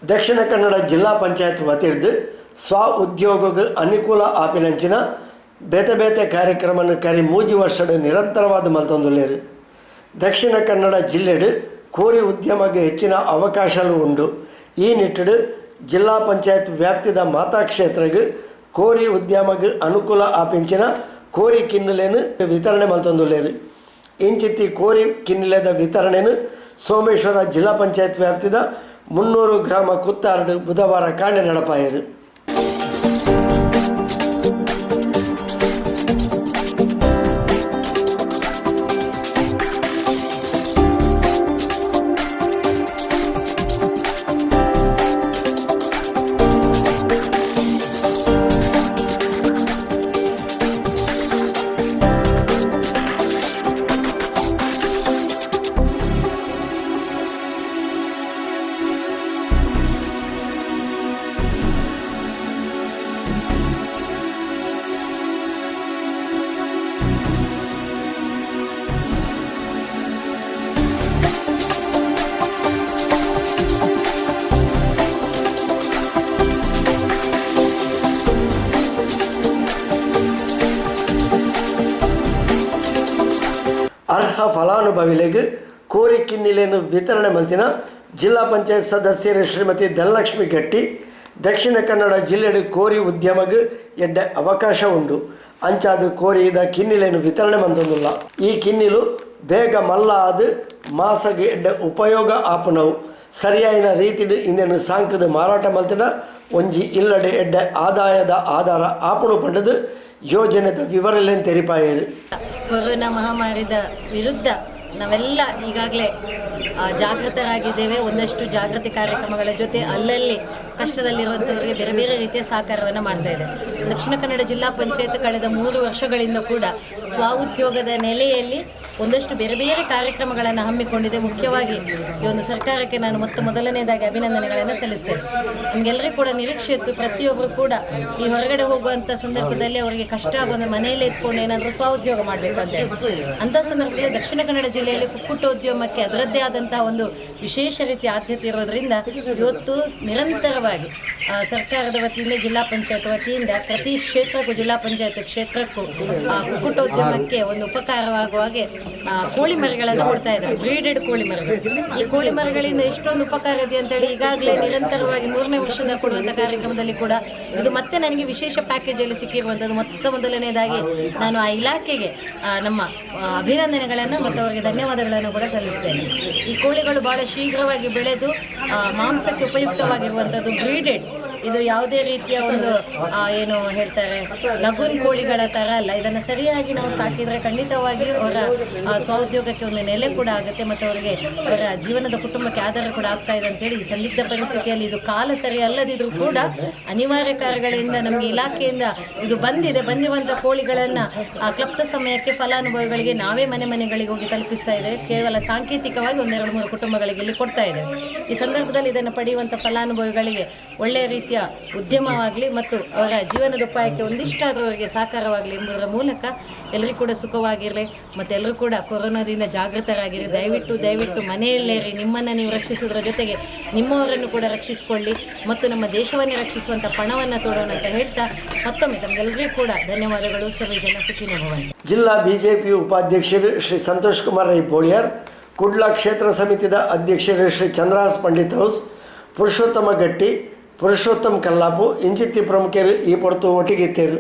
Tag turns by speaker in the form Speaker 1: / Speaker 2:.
Speaker 1: ದಕ್ಷಿಣ ಕನ್ನಡ ಜಿಲ್ಲಾ ಪಂಚಾಯತ್ ವತಿರ್ದು ಸ್ವ ಉದ್ಯೋಗಕ್ಕೆ ಅನುಕೂಲ ಆಪಿನಂಚಿನ ಬೇತೆ ಬೇತೆ ಕಾರ್ಯಕ್ರಮವನ್ನು ಕರಿ 3 ವರ್ಷದ ನಿರಂತರವಾದ ಮಲ್ತೊಂದುಲ್ಲೇರು. ದಕ್ಷಿಣ ಕನ್ನಡ ಜಿಲ್ಲೆಡು ಕೋರಿ ಉದ್ಯಮಕ್ಕೆ ಹೆಚ್ಚಿನ ಅವಕಾಶಗಳು ಉಂಡು. ಈ ನಿಟ್ಟಿಡು ಜಿಲ್ಲಾ ಪಂಚಾಯತ್ ವ್ಯಾಪ್ತಿದ ಮಾತಾ ಕ್ಷೇತ್ರಕ್ಕೆ ಕೋರಿ ಉದ್ಯಮಕ್ಕೆ ಅನುಕೂಲ ಆಪಿಂಚಿನ ಕೋರಿ ಕಿನ್ನಲೆಯನ್ನು ವಿತರಣೆ ಮಲ್ತೊಂದುಲ್ಲೇರು. ಇಂಚಿತ್ತಿ ಕೋರಿ ಕಿನ್ನಲೆದ ವಿತರಣೆಯನ್ನು ಸೋಮೇಶ್ವರ ಜಿಲ್ಲಾ ಪಂಚಾಯತ್ ವ್ಯಾಪ್ತಿದ 300 ಗ್ರಾಮ ಕುತ್ತಾರ್ಡು ಬುಧವಾರ ಕಾಣೆ ನಡಪಾಯರು. ಅರ್ಹ ಫಲಾನುಭವಿಗಳಿಗೆ ಕೋರಿ ಕಿನ್ನಿಲೆಯನ್ನು ವಿತರಣೆ ಮಂತಿನ ಜಿಲ್ಲಾ ಪಂಚಾಯತ್ ಸದಸ್ಯರು ಶ್ರೀಮತಿ ಧನಲಕ್ಷ್ಮಿ ಗಟ್ಟಿ ದಕ್ಷಿಣ ಕನ್ನಡ ಜಿಲ್ಲೆಡು ಕೋರಿ ಉದ್ಯಮಕ್ಕೆ ಎಡ್ಡ ಅವಕಾಶ ಉಂಡು. ಅಂಚಾದು ಕೋರಿದ ಕಿನ್ನಿಲೆಯನ್ನು ವಿತರಣೆ ಮಂತೊಂದುಲ್ಲ. ಈ ಕಿನ್ನಿಲು ಬೇಗ ಮಲ್ಲ ಅದು ಮಾಸಗೆ ಎಡ್ಡ ಉಪಯೋಗ ಆಪುನವು ಸರಿಯಾಯಿನ ರೀತಿಡು ಇಂದನ್ನು ಸಾಂಕದ ಮಾರಾಟ ಮಂತಿನ ಒಂಜಿ ಇಲ್ಲಡೆ ಎಡ್ಡ ಆದಾಯದ ಆಧಾರ ಆಪುಣು ಪಂಡದು ಯೋಜನೆದ ವಿವರಲೇನು ತೆರಿಪಾಯರು.
Speaker 2: ಕೊರೋನಾ ಮಹಾಮಾರಿದ ವಿರುದ್ಧ ನಾವೆಲ್ಲ ಈಗಾಗಲೇ ಜಾಗೃತರಾಗಿದ್ದೇವೆ. ಒಂದಷ್ಟು ಜಾಗೃತಿ ಕಾರ್ಯಕ್ರಮಗಳ ಜೊತೆ ಅಲ್ಲಲ್ಲಿ ಕಷ್ಟದಲ್ಲಿರುವಂಥವರಿಗೆ ಬೇರೆ ಬೇರೆ ರೀತಿಯ ಸಹಕಾರವನ್ನು ಮಾಡ್ತಾ ಇದೆ. ದಕ್ಷಿಣ ಕನ್ನಡ ಜಿಲ್ಲಾ ಪಂಚಾಯತ್ ಕಳೆದ 3 ವರ್ಷಗಳಿಂದ ಕೂಡ ಸ್ವ ಉದ್ಯೋಗದ ನೆಲೆಯಲ್ಲಿ ಒಂದಷ್ಟು ಬೇರೆ ಬೇರೆ ಕಾರ್ಯಕ್ರಮಗಳನ್ನು ಹಮ್ಮಿಕೊಂಡಿದೆ. ಮುಖ್ಯವಾಗಿ ಈ ಒಂದು ಸರ್ಕಾರಕ್ಕೆ ನಾನು ಮೊದಲನೇದಾಗಿ ಅಭಿನಂದನೆಗಳನ್ನು ಸಲ್ಲಿಸ್ತೇನೆ. ನಮಗೆಲ್ಲರಿಗೂ ಕೂಡ ನಿರೀಕ್ಷೆ ಇತ್ತು, ಪ್ರತಿಯೊಬ್ಬರು ಕೂಡ ಈ ಹೊರಗಡೆ ಹೋಗುವಂಥ ಸಂದರ್ಭದಲ್ಲಿ ಅವರಿಗೆ ಕಷ್ಟ ಆಗುವಂಥ ಮನೆಯಲ್ಲೇ ಇದ್ಕೊಂಡು ಏನಾದರೂ ಸ್ವ ಉದ್ಯೋಗ ಮಾಡಬೇಕು ಅಂತೇಳಿ ಅಂಥ ಸಂದರ್ಭದಲ್ಲಿ ದಕ್ಷಿಣ ಕನ್ನಡ ಜಿಲ್ಲೆಯಲ್ಲಿ ಕುಕ್ಕುಟೋದ್ಯಮಕ್ಕೆ ಅದರದ್ದೇ ಆದಂತಹ ಒಂದು ವಿಶೇಷ ರೀತಿಯ ಆದ್ಯತೆ ಇರೋದರಿಂದ ಇವತ್ತು ನಿರಂತರವಾಗಿ ಸರ್ಕಾರದ ವತಿಯಿಂದ ಜಿಲ್ಲಾ ಪಂಚಾಯತ್ ವತಿಯಿಂದ ಪ್ರತಿ ಕ್ಷೇತ್ರಕ್ಕೂ ಜಿಲ್ಲಾ ಪಂಚಾಯತ್ ಕ್ಷೇತ್ರಕ್ಕೂ ಕುಕ್ಕುಟೋದ್ಯಮಕ್ಕೆ ಒಂದು ಉಪಕಾರವಾಗುವ ಹಾಗೆ ಕೋಳಿ ಮರಿಗಳನ್ನು ಕೊಡ್ತಾ ಇದ್ದಾರೆ. ಬ್ರೀಡೆಡ್ ಕೋಳಿ ಮರಿಗಳು. ಈ ಕೋಳಿ ಮರಿಗಳಿಂದ ಎಷ್ಟೊಂದು ಉಪಕಾರ ಇದೆ ಅಂತೇಳಿ ಈಗಾಗಲೇ ನಿರಂತರವಾಗಿ 3ನೇ ವರ್ಷದ ಕೊಡುವಂಥ ಕಾರ್ಯಕ್ರಮದಲ್ಲಿ ಕೂಡ ಇದು ಮತ್ತೆ ನನಗೆ ವಿಶೇಷ ಪ್ಯಾಕೇಜಲ್ಲಿ ಸಿಕ್ಕಿರುವಂಥದ್ದು. ಮೊದಲನೇದಾಗಿ ನಾನು ಆ ಇಲಾಖೆಗೆ ನಮ್ಮ ಅಭಿನಂದನೆಗಳನ್ನು ಮತ್ತು ಅವರಿಗೆ ಧನ್ಯವಾದಗಳನ್ನು ಕೂಡ ಸಲ್ಲಿಸ್ತೇನೆ. ಈ ಕೋಳಿಗಳು ಬಹಳ ಶೀಘ್ರವಾಗಿ ಬೆಳೆದು ಮಾಂಸಕ್ಕೆ ಉಪಯುಕ್ತವಾಗಿರುವಂಥದ್ದು ಬ್ರೀಡೆಡ್. ಇದು ಯಾವುದೇ ರೀತಿಯ ಒಂದು ಏನು ಹೇಳ್ತಾರೆ ಲಘುನ್ ಕೋಳಿಗಳ ಥರ ಅಲ್ಲ. ಇದನ್ನು ಸರಿಯಾಗಿ ನಾವು ಸಾಕಿದರೆ ಖಂಡಿತವಾಗಿಯೂ ಅವರ ಸ್ವಉದ್ಯೋಗಕ್ಕೆ ಒಂದು ನೆಲೆ ಕೂಡ ಆಗುತ್ತೆ ಮತ್ತು ಅವರಿಗೆ ಅವರ ಜೀವನದ ಕುಟುಂಬಕ್ಕೆ ಆಧಾರ ಕೂಡ ಆಗ್ತಾ ಇದೆ ಅಂತೇಳಿ ಈ ಸಂದಿಗ್ಧ ಪರಿಸ್ಥಿತಿಯಲ್ಲಿ ಇದು ಕಾಲ ಸರಿ ಅಲ್ಲದಿದ್ರೂ ಕೂಡ ಅನಿವಾರ್ಯ ಕಾರ್ಯಗಳಿಂದ ನಮಗೆ ಇಲಾಖೆಯಿಂದ ಇದು ಬಂದಿರುವಂಥ ಕೋಳಿಗಳನ್ನು ಕ್ಲಪ್ತ ಸಮಯಕ್ಕೆ ಫಲಾನುಭವಿಗಳಿಗೆ ನಾವೇ ಮನೆಗಳಿಗೆ ಹೋಗಿ ತಲುಪಿಸ್ತಾ ಇದ್ದೇವೆ. ಕೇವಲ ಸಾಂಕೇತಿಕವಾಗಿ 1-2-3 ಕುಟುಂಬಗಳಿಗೆ ಇಲ್ಲಿ ಕೊಡ್ತಾ ಇದ್ದೇವೆ. ಈ ಸಂದರ್ಭದಲ್ಲಿ ಇದನ್ನು ಪಡೆಯುವಂಥ ಫಲಾನುಭವಿಗಳಿಗೆ ಒಳ್ಳೆಯ ರೀತಿಯ ಉದ್ಯಮವಾಗಲಿ ಮತ್ತು ಅವರ ಜೀವನದ ಉಪಾಯಕ್ಕೆ ಒಂದಿಷ್ಟಾದರೂ ಅವರಿಗೆ ಸಾಕಾರವಾಗಲಿ ಎಂಬುದರ ಮೂಲಕ ಎಲ್ಲರಿಗೂ ಕೂಡ ಸುಖವಾಗಿರಲಿ ಮತ್ತು ಎಲ್ಲರೂ ಕೂಡ ಕೊರೋನಾದಿಂದ ಜಾಗೃತರಾಗಿರಿ. ದಯವಿಟ್ಟು ಮನೆಯಲ್ಲೇರಿ. ನಿಮ್ಮನ್ನು ನೀವು ರಕ್ಷಿಸೋದ್ರ ಜೊತೆಗೆ ನಿಮ್ಮವರನ್ನು ಕೂಡ ರಕ್ಷಿಸಿಕೊಳ್ಳಿ ಮತ್ತು ನಮ್ಮ ದೇಶವನ್ನೇ ರಕ್ಷಿಸುವಂಥ ಪಣವನ್ನು ತೋಡೋಣ ಅಂತ ಹೇಳ್ತಾ ಮತ್ತೊಮ್ಮೆ ತಮಗೆಲ್ಲರಿಗೂ ಕೂಡ ಧನ್ಯವಾದಗಳು. ಸರ್ವೇ ಜನ ಸುಖಿನೋ ಭವಂತು.
Speaker 1: ಜಿಲ್ಲಾ ಬಿಜೆಪಿ ಉಪಾಧ್ಯಕ್ಷರು ಶ್ರೀ ಸಂತೋಷ್ ಕುಮಾರ್ ರೈ ಬೋಳಿಯಾರ್, ಕುಡ್ಲ ಕ್ಷೇತ್ರ ಸಮಿತಿದ ಅಧ್ಯಕ್ಷರು ಶ್ರೀ ಚಂದ್ರಹಾಸ್ ಪಂಡಿತ್ ಹೌಸ್, ಪುರುಷೋತ್ತಮ ಗಟ್ಟಿ, ಪುರುಷೋತ್ತಮ್ ಕಲ್ಲಾಪು ಇಂಚಿತ್ತಿ ಪ್ರಮುಖರು ಈ ಪೊರ್ತು ಒಟ್ಟಿಗೆ ಇತ್ತೇರು.